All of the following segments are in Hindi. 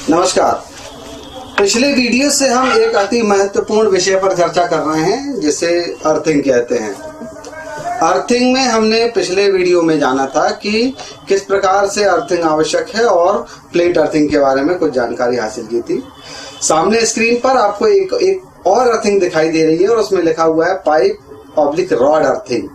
नमस्कार। पिछले वीडियो से हम एक अति महत्वपूर्ण विषय पर चर्चा कर रहे हैं जिसे अर्थिंग कहते हैं। अर्थिंग में हमने पिछले वीडियो में जाना था कि किस प्रकार से अर्थिंग आवश्यक है और प्लेट अर्थिंग के बारे में कुछ जानकारी हासिल की थी। सामने स्क्रीन पर आपको एक और अर्थिंग दिखाई दे रही है और उसमें लिखा हुआ है पाइप ऑब्लिक रॉड अर्थिंग।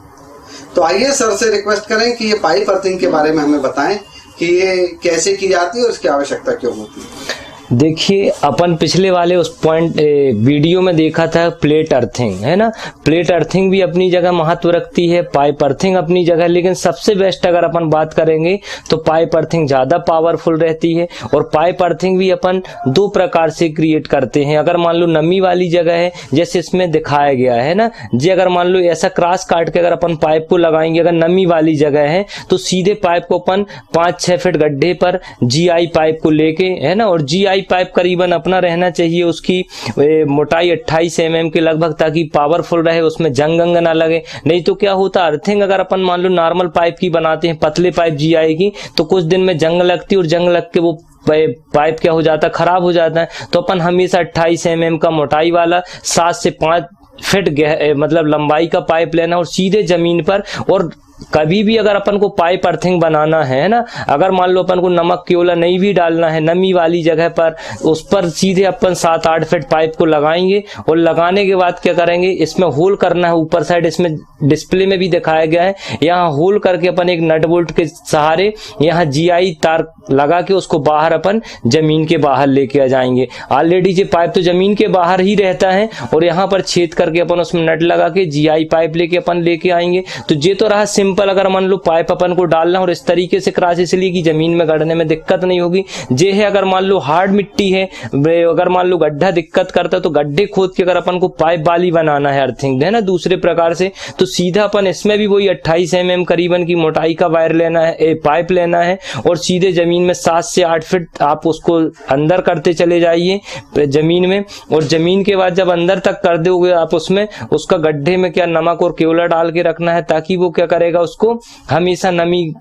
तो आइए सर से रिक्वेस्ट करें कि ये पाइप अर्थिंग के बारे में हमें बताएं कि ये कैसे की जाती है और इसकी आवश्यकता क्यों होती है। देखिए, अपन पिछले वाले उस पॉइंट वीडियो में देखा था प्लेट अर्थिंग, है ना। प्लेट अर्थिंग भी अपनी जगह महत्व रखती है, पाइप अर्थिंग अपनी जगह, लेकिन सबसे बेस्ट अगर अपन बात करेंगे तो पाइप अर्थिंग ज्यादा पावरफुल रहती है। और पाइप अर्थिंग भी अपन दो प्रकार से क्रिएट करते हैं। अगर मान लो नमी वाली जगह है जैसे इसमें दिखाया गया है ना जी, अगर मान लो ऐसा क्रॉस काट के अगर अपन पाइप को लगाएंगे, अगर नमी वाली जगह है तो सीधे पाइप को अपन 5-6 फीट गड्ढे पर GI पाइप को लेके, है ना, और GI पाइप करीबन अपना रहना चाहिए उसकी मोटाई 28 mm के लगभग, ताकि पावरफुल रहे, उसमें जंग ना लगे। नहीं तो क्या होता, अर्थिंग अगर अपन मान लो नॉर्मल पाइप की बनाते हैं, पतले पाइप GI की, तो कुछ दिन में जंग लगती है और जंग लग के वो पाइप क्या हो जाता है, खराब हो जाता है। तो अपन हमेशा 28 mm का मोटाई वाला 7 से 5 फीट मतलब लंबाई का पाइप लेना और सीधे जमीन पर। और कभी भी अगर अपन को पाइप अर्थिंग बनाना है ना, अगर मान लो अपन को नमक केवला नहीं भी डालना है नमी वाली जगह पर, उस पर सीधे अपन 7-8 फीट पाइप को लगाएंगे और लगाने के बाद क्या करेंगे, इसमें होल करना है ऊपर साइड। इसमें डिस्प्ले में भी दिखाया गया है, यहाँ होल करके अपन एक नट बोल्ट के सहारे यहाँ GI तार लगा के उसको बाहर अपन जमीन के बाहर लेके आ जाएंगे। ऑलरेडी ये पाइप तो जमीन के बाहर ही रहता है और यहाँ पर छेद करके अपन उसमें नट लगा के GI पाइप लेके अपन लेके आएंगे। तो ये तो रहा सिंपल, अगर मान लो पाइप अपन को डालना और इस तरीके से क्रॉस, इसलिए कि जमीन में गड़ने में दिक्कत नहीं होगी। ये है अगर मान लो हार्ड मिट्टी है, अगर मान लो गड्ढा दिक्कत करता है तो गड्ढे खोद के अगर अपन को पाइप वाली बनाना है अर्थिंग, है ना, दूसरे प्रकार से, तो सीधा अपन इसमें भी वही 28 mm करीबन की मोटाई का वायर लेना है, पाइप लेना है और सीधे जमीन में 7 से 8 फीट आप उसको अंदर करते चले जाइए जमीन में। और जमीन के बाद जब अंदर तक कर दोगे आप उसमें, उसका गड्ढे में क्या नमक और केवला डाल के रखना है, ताकि वो क्या करेगा, उसको हमेशा नमी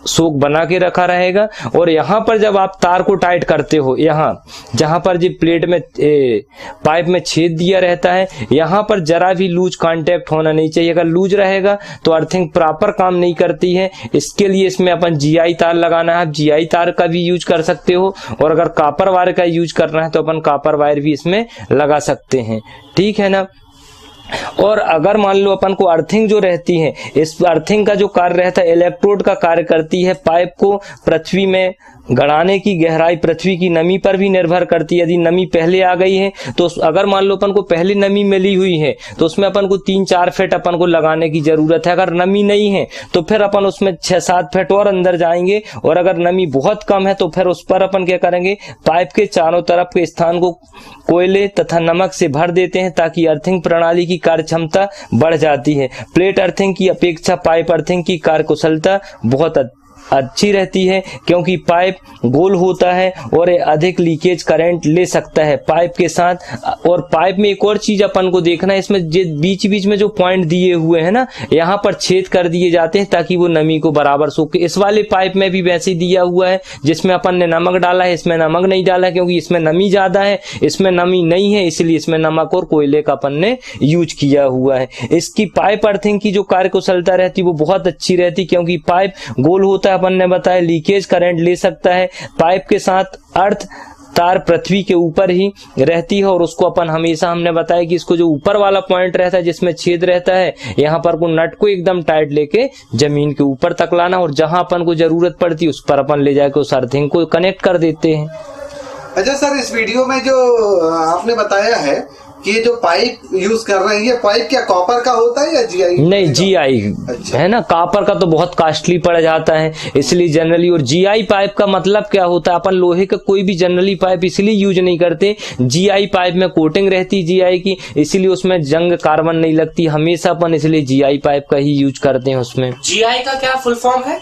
सोख बना के रखा रहेगा। और यहाँ पर जब आप तार को टाइट करते हो, यहाँ जहां पर जी प्लेट में पाइप में छेद दिया रहता है, यहाँ पर जरा भी लूज कांटेक्ट होना नहीं चाहिए। अगर लूज रहेगा तो अर्थिंग प्रॉपर काम नहीं करती है। इसके लिए इसमें अपन GI तार लगाना है। आप GI तार का भी यूज कर सकते हो और अगर कॉपर वायर का यूज करना है तो अपन कॉपर वायर भी इसमें लगा सकते हैं, ठीक है ना। और अगर मान लो अपन को अर्थिंग जो रहती है, इस अर्थिंग का जो कार्य रहता है, इलेक्ट्रोड का कार्य करती है। पाइप को पृथ्वी में गड़ाने की गहराई पृथ्वी की नमी पर भी निर्भर करती है। यदि नमी पहले आ गई है तो अगर मान लो अपन को पहले नमी मिली हुई है तो उसमें अपन को 3-4 फीट अपन को लगाने की जरूरत है। अगर नमी नहीं है तो फिर अपन उसमें 6-7 फीट और अंदर जाएंगे। और अगर नमी बहुत कम है तो फिर उस पर अपन क्या करेंगे, पाइप के चारों तरफ के स्थान को कोयले तथा नमक से भर देते हैं, ताकि अर्थिंग प्रणाली की कार्य क्षमता बढ़ जाती है। प्लेट अर्थिंग की अपेक्षा पाइप अर्थिंग की कार्यकुशलता बहुत अच्छी रहती है, क्योंकि पाइप गोल होता है और अधिक लीकेज करंट ले सकता है पाइप के साथ। और पाइप में एक और चीज अपन को देखना है, इसमें बीच बीच में जो पॉइंट दिए हुए हैं ना, यहाँ पर छेद कर दिए जाते हैं ताकि वो नमी को बराबर सोखे। इस वाले पाइप में भी वैसे दिया हुआ है, जिसमें अपन ने नमक डाला है, इसमें नमक नहीं डाला है क्योंकि इसमें नमी ज्यादा है, इसमें नमी नहीं है, इसलिए इसमें नमक और कोयले का अपन ने यूज किया हुआ है। इसकी पाइप अर्थिंग की जो कार्यकुशलता रहती है वो बहुत अच्छी रहती, क्योंकि पाइप गोल होता है, अपन ने बताया लीकेज करंट ले सकता है। पाइप के साथ अर्थ तार पृथ्वी के ऊपर ही रहती है और उसको अपन हमेशा, हमने बताया कि इसको जो ऊपर वाला पॉइंट रहता है जिसमें छेद रहता है, यहाँ पर को नट को एकदम टाइट लेके जमीन के ऊपर तक लाना और जहां अपन को जरूरत पड़ती है उस पर अपन ले जाके उस अर्थिंग को कनेक्ट कर देते हैं। अच्छा सर, इस वीडियो में जो आपने बताया है कि ये जो पाइप यूज कर रहे हैं, ये पाइप क्या कॉपर का होता है या GI? नहीं, GI अच्छा। है ना, कॉपर का तो बहुत कॉस्टली पड़ जाता है, इसलिए जनरली। और GI पाइप का मतलब क्या होता है, अपन लोहे का कोई भी जनरली पाइप इसलिए यूज नहीं करते, GI पाइप में कोटिंग रहती GI की, इसीलिए उसमें जंग कार्बन नहीं लगती हमेशा, अपन इसलिए GI पाइप का ही यूज करते हैं उसमें। GI का क्या फुल फॉर्म है?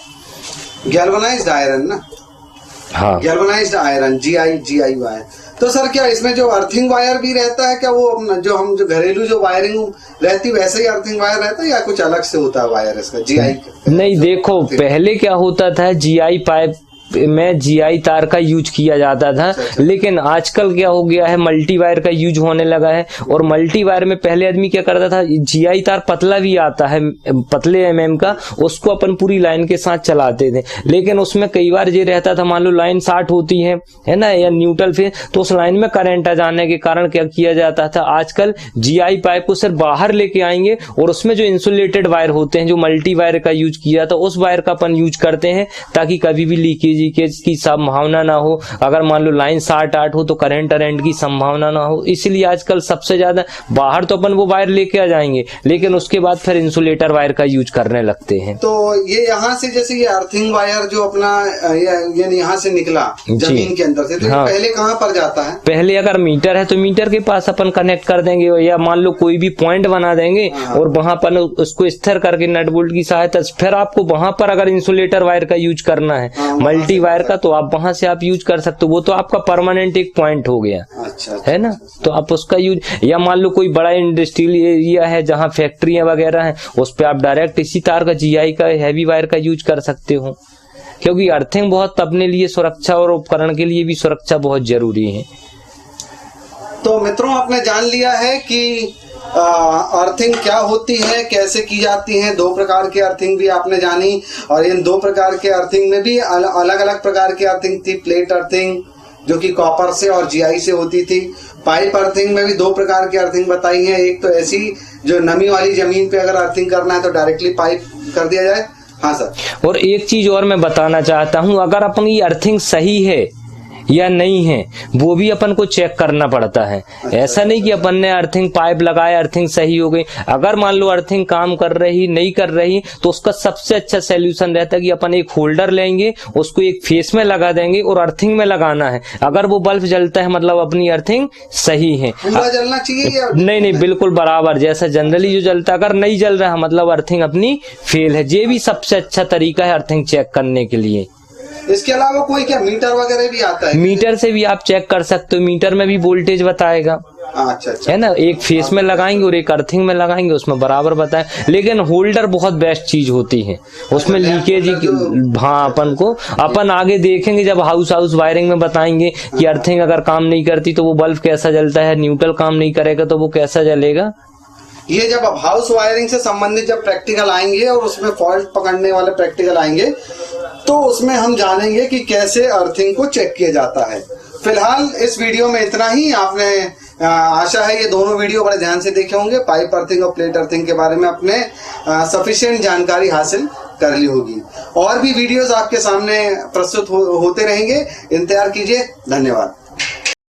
गैल्वेनाइज्ड आयरन ना। हाँ, गैल्वेनाइज्ड आयरन, GI वायर। तो सर क्या इसमें जो अर्थिंग वायर भी रहता है क्या, वो जो हम जो घरेलू जो वायरिंग रहती है वैसे ही अर्थिंग वायर रहता है या कुछ अलग से होता है वायर इसका GI? नहीं, देखो पहले क्या होता था, GI पाइप में GI तार का यूज किया जाता था, लेकिन आजकल क्या हो गया है, मल्टी वायर का यूज होने लगा है। और मल्टी वायर में पहले आदमी क्या करता था, GI तार पतला भी आता है, पतले mm का, उसको अपन पूरी लाइन के साथ चलाते थे। लेकिन उसमें कई बार ये रहता था, मान लो लाइन शॉर्ट होती है ना, या न्यूट्रल फेज, तो उस लाइन में करंट आ जाने के कारण क्या किया जाता था, आजकल GI पाइप को सिर्फ बाहर लेके आएंगे और उसमें जो इंसुलेटेड वायर होते हैं, जो मल्टी वायर का यूज किया था, उस वायर का अपन यूज करते हैं, ताकि कभी भी लीकेज की संभावना ना हो। अगर मान लो लाइन शॉर्ट हो तो करंट की संभावना ना हो। इसलिए आजकल सबसे ज्यादा बाहर तो अपन वो वायर लेके आ जाएंगे, लेकिन उसके बाद फिर इंसुलेटर वायर का यूज करने लगते हैं। तो ये यहाँ से जैसे ये अर्थिंग वायर जो अपना यानी यहाँ से निकला जमीन के अंदर से, तो हाँ। पहले कहाँ पर जाता है? पहले अगर मीटर है तो मीटर के पास अपन कनेक्ट कर देंगे, या मान लो कोई भी पॉइंट बना देंगे और वहां पर उसको स्थिर करके नट बोल्ट की सहायता से, फिर आपको वहां पर अगर इंसुलेटर वायर का यूज करना है, मल्टी वायर का, तो आप वहां से आप यूज कर सकते हो। वो तो आपका परमानेंट एक पॉइंट हो गया, अच्छा, है ना, तो आप उसका यूज, या मान लो कोई बड़ा इंडस्ट्रियल एरिया है जहाँ फैक्ट्रियां वगैरह हैं, उस पर आप डायरेक्ट इसी तार का GI का हैवी वायर का यूज कर सकते हो। क्योंकि अर्थिंग बहुत अपने लिए सुरक्षा और उपकरण के लिए भी सुरक्षा बहुत जरूरी है। तो मित्रों, आपने जान लिया है कि अर्थिंग क्या होती है, कैसे की जाती है। 2 प्रकार की अर्थिंग भी आपने जानी, और इन 2 प्रकार के अर्थिंग में भी अलग अलग प्रकार की अर्थिंग थी। प्लेट अर्थिंग जो कि कॉपर से और GI से होती थी। पाइप अर्थिंग में भी 2 प्रकार की अर्थिंग बताई है। एक तो ऐसी जो नमी वाली जमीन पे अगर अर्थिंग करना है तो डायरेक्टली पाइप कर दिया जाए। हाँ सर। और एक चीज और मैं बताना चाहता हूँ, अगर अपनी अर्थिंग सही है या नहीं है, वो भी अपन को चेक करना पड़ता है। ऐसा नहीं कि अपन ने अर्थिंग पाइप लगाया, अर्थिंग सही हो गई। अगर मान लो अर्थिंग काम कर रही नहीं कर रही, तो उसका सबसे अच्छा सॉल्यूशन रहता है कि अपन एक होल्डर लेंगे, उसको एक फेस में लगा देंगे और अर्थिंग में लगाना है। अगर वो बल्ब जलता है मतलब अपनी अर्थिंग सही है। पूरा जलना चाहिए या नहीं, बिल्कुल बराबर, जैसा जनरली जो जलता, अगर नहीं जल रहा मतलब अर्थिंग अपनी फेल है। ये भी सबसे अच्छा तरीका है अर्थिंग चेक करने के लिए। इसके अलावा कोई क्या मीटर वगैरह भी आता है? मीटर से भी आप चेक कर सकते हो, मीटर में भी वोल्टेज बताएगा। अच्छा, है ना, एक फेस में लगाएंगे और एक अर्थिंग में लगाएंगे, उसमें बराबर बताए। लेकिन होल्डर बहुत बेस्ट चीज होती है, उसमें लीकेज, हाँ, अपन आगे देखेंगे जब हाउस वायरिंग में बताएंगे कि अर्थिंग अगर काम नहीं करती तो वो बल्ब कैसा जलता है, न्यूट्रल काम नहीं करेगा तो वो कैसा जलेगा। ये जब अब हाउस वायरिंग से संबंधित जब प्रैक्टिकल आएंगे और उसमें फॉल्ट पकड़ने वाले प्रैक्टिकल आएंगे, तो उसमें हम जानेंगे कि कैसे अर्थिंग को चेक किया जाता है। फिलहाल इस वीडियो में इतना ही। आपने आशा है ये दोनों वीडियो बड़े ध्यान से देखे होंगे। पाइप अर्थिंग और प्लेट अर्थिंग के बारे में आपने सफिशिएंट जानकारी हासिल कर ली होगी। और भी वीडियोस आपके सामने प्रस्तुत होते रहेंगे, इंतजार कीजिए। धन्यवाद।